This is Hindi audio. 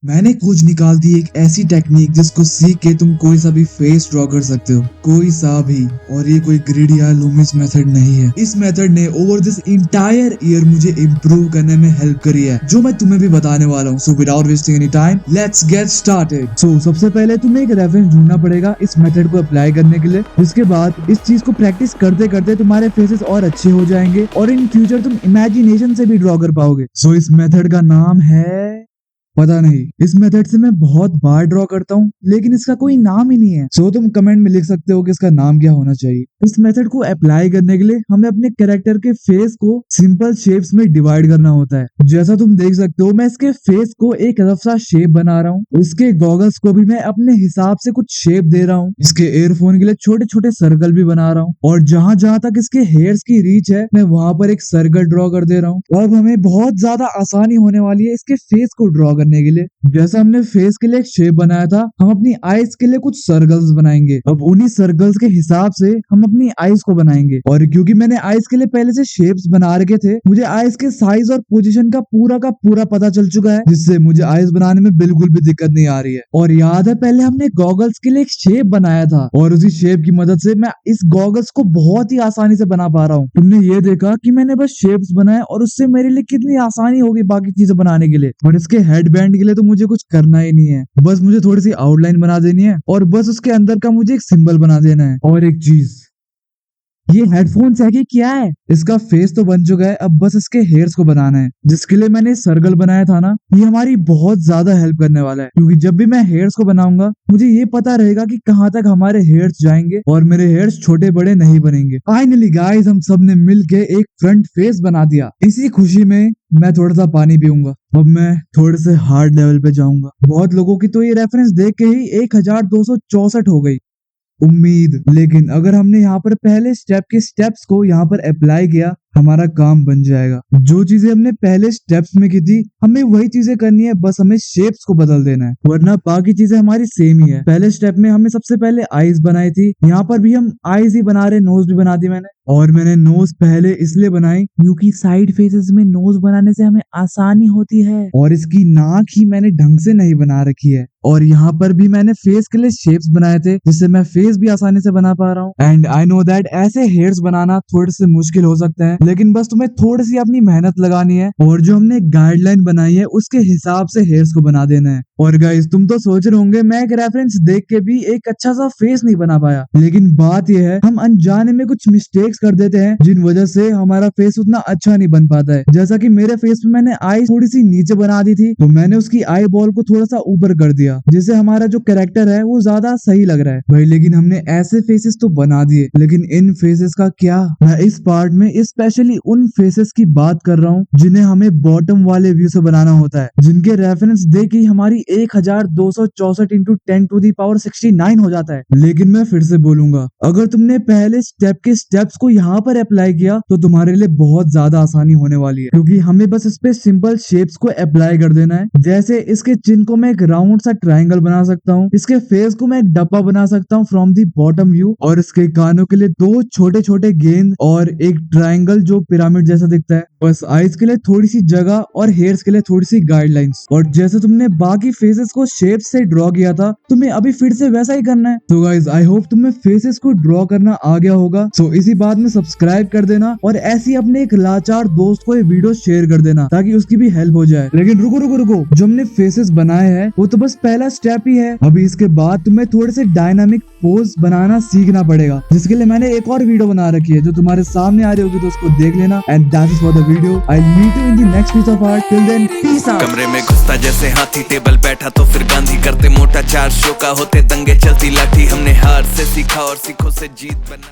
मैंने खोज निकाल दी एक ऐसी टेक्निक जिसको सीख के तुम कोई सा भी फेस ड्रॉ कर सकते हो, कोई सा भी। और ये कोई ग्रिड या लूमिस मेथड नहीं है। इस मेथड ने ओवर दिस इंटायर ईयर मुझे इम्प्रूव करने में हेल्प करी है, जो मैं तुम्हें भी बताने वाला हूँ। So without wasting any time, let's get started. So सबसे पहले तुम्हें एक रेफरेंस ढूंढना पड़ेगा इस मेथड को अप्लाई करने के लिए। इसके बाद इस चीज को प्रैक्टिस करते करते तुम्हारे फेसेस और अच्छे हो जाएंगे और इन फ्यूचर तुम इमेजिनेशन से भी ड्रॉ कर पाओगे। सो इस मेथड का नाम है, पता नहीं, इस मेथड से मैं बहुत बार ड्रॉ करता हूँ लेकिन इसका कोई नाम ही नहीं है। सो तुम कमेंट में लिख सकते हो कि इसका नाम क्या होना चाहिए। इस मेथड को अप्लाई करने के लिए हमें अपने कैरेक्टर के फेस को सिंपल शेप्स में डिवाइड करना होता है। जैसा तुम देख सकते हो, मैं इसके फेस को एक रफ सा शेप बना रहा हूँ। इसके गॉगल्स को भी मैं अपने हिसाब से कुछ शेप दे रहा हूँ। इसके एयरफोन के लिए छोटे छोटे सर्कल भी बना रहा हूँ और जहां जहां तक इसके हेयर्स की रीच है, मैं वहां पर एक सर्कल ड्रॉ कर दे रहा हूँ। अब हमें बहुत ज्यादा आसानी होने वाली है इसके फेस को ड्रॉ करने के लिए। जैसा हमने फेस के लिए एक शेप बनाया था, हम अपनी आईज के लिए कुछ सर्कल्स बनाएंगे। अब उन्हीं सर्कल्स के हिसाब से हम अपनी आईज को बनाएंगे। और क्योंकि मैंने आईज के लिए पहले से शेप्स बना रखे थे, मुझे आईज के साइज और पोजीशन का पूरा पता चल चुका है, जिससे मुझे आईज बनाने में बिल्कुल भी दिक्कत नहीं आ रही है। और याद है, पहले हमने गॉगल्स के लिए एक शेप बनाया था और उसी शेप की मदद से मैं इस गॉगल्स को बहुत ही आसानी से बना पा रहा हूँ। तुमने ये देखा कि मैंने बस शेप्स बनाए और उससे मेरे लिए कितनी आसानी होगी बाकी चीजें बनाने के लिए। और इसके हेडबैंड के लिए तो मुझे कुछ करना ही नहीं है, बस मुझे थोड़ी सी आउटलाइन बना देनी है और बस उसके अंदर का मुझे एक सिंबल बना देना है। और एक चीज, ये हेडफोन्स है कि क्या है? इसका फेस तो बन चुका है, अब बस इसके हेयर्स को बनाना है, जिसके लिए मैंने सर्कल बनाया था ना। ये हमारी बहुत ज्यादा हेल्प करने वाला है, क्योंकि जब भी मैं हेयर्स को बनाऊंगा मुझे ये पता रहेगा कि कहाँ तक हमारे हेयर्स जाएंगे और मेरे हेयर्स छोटे बड़े नहीं बनेंगे। फाइनली गाइस, हम सब ने मिलके एक फ्रंट फेस बना दिया। इसी खुशी में मैं थोड़ा सा पानी पीऊंगा। अब मैं थोड़े से हार्ड लेवल पे जाऊंगा। बहुत लोगों की तो ये रेफरेंस देख के ही 1264 हो गई उम्मीद। लेकिन अगर हमने यहाँ पर पहले स्टेप के स्टेप्स को यहाँ पर अप्लाई किया, हमारा काम बन जाएगा। जो चीजें हमने पहले स्टेप्स में की थी, हमें वही चीजें करनी है, बस हमें शेप्स को बदल देना है, वरना बाकी चीजें हमारी सेम ही है। पहले स्टेप में हमें सबसे पहले आईज बनाई थी, यहाँ पर भी हम आईज ही बना रहे, नोज भी बना दी मैंने। और मैंने नोज पहले इसलिए बनाई क्योंकि साइड फेसेस में नोज बनाने से हमें आसानी होती है। और इसकी नाक ही मैंने ढंग से नहीं बना रखी है। और यहाँ पर भी मैंने फेस के लिए शेप्स बनाए थे, जिससे मैं फेस भी आसानी से बना पा रहा हूँ। एंड आई नो दैट ऐसे हेयर्स बनाना थोड़े से मुश्किल हो सकते हैं, लेकिन बस तुम्हें थोड़ी सी अपनी मेहनत लगानी है और जो हमने गाइडलाइन बनाई है उसके हिसाब से हेयर्स को बना देना है। और गाइस, तुम तो सोच रहे होंगे मैं एक रेफरेंस देख के भी एक अच्छा सा फेस नहीं बना पाया, लेकिन बात यह है, हम अनजाने में कुछ मिस्टेक्स कर देते हैं जिन वजह से हमारा फेस उतना अच्छा नहीं बन पाता है। जैसा कि मेरे फेस में मैंने आई थोड़ी सी नीचे बना दी थी, तो मैंने उसकी आई बॉल को थोड़ा सा ऊपर कर दिया, जिससे हमारा जो कैरेक्टर है वो ज्यादा सही लग रहा है भाई। लेकिन हमने ऐसे फेसेस तो बना दिए, लेकिन इन फेसेस का क्या? मैं इस पार्ट में स्पेशली उन फेसेस की बात कर रहा हूँ जिन्हें हमें बॉटम वाले व्यू से बनाना होता है, जिनके रेफरेंस देख ही हमारी 1264 इंटू 10⁻69 हो जाता है। लेकिन मैं फिर से बोलूंगा, अगर तुमने पहले स्टेप के स्टेप्स को यहाँ पर अप्लाई किया तो तुम्हारे लिए बहुत ज्यादा आसानी होने वाली है, क्योंकि हमें बस इस पे सिंपल शेप्स को अप्लाई कर देना है। जैसे इसके चिन को मैं एक राउंड सा ट्राइंगल बना सकता हूँ, इसके फेस को मैं एक डब्बा बना सकता हूँ फ्रॉम दी बॉटम व्यू, और इसके कानों के लिए दो छोटे छोटे गेंद और एक ट्राइंगल जो पिरामिड जैसा दिखता है। बस आईज के लिए थोड़ी सी जगह और हेयर्स के लिए थोड़ी सी गाइडलाइंस। और जैसे तुमने बाकी फेसेस को शेप से ड्रॉ किया था, तुम्हें अभी फिर से वैसा ही करना है। तो गाइज, आई होप तुम्हें फेसेस को ड्रॉ करना आ गया होगा। सो इसी बात में सब्सक्राइब कर देना और ऐसी अपने एक लाचार दोस्त को ये वीडियो शेयर कर देना ताकि उसकी भी हेल्प हो जाए। लेकिन रुको रुको रुको, जो हमने फेसेस बनाए हैं वो तो बस पहला स्टेप ही है। अभी इसके बाद तुम्हें थोड़े से डायनामिक पोज बनाना सीखना पड़ेगा, जिसके लिए मैंने एक और वीडियो बना रखी है जो तुम्हारे सामने आ रही होगी, तो उसको देख लेना। And that is for the video. I meet you in the next piece of art. Till then, peace out. कमरे में घुसता जैसे हाथी, टेबल बैठा तो फिर गांधी, करते मोटा 4 शो का होते दंगे, चलती लाठी। हमने हार से सीखा और सीखों से जीत बना।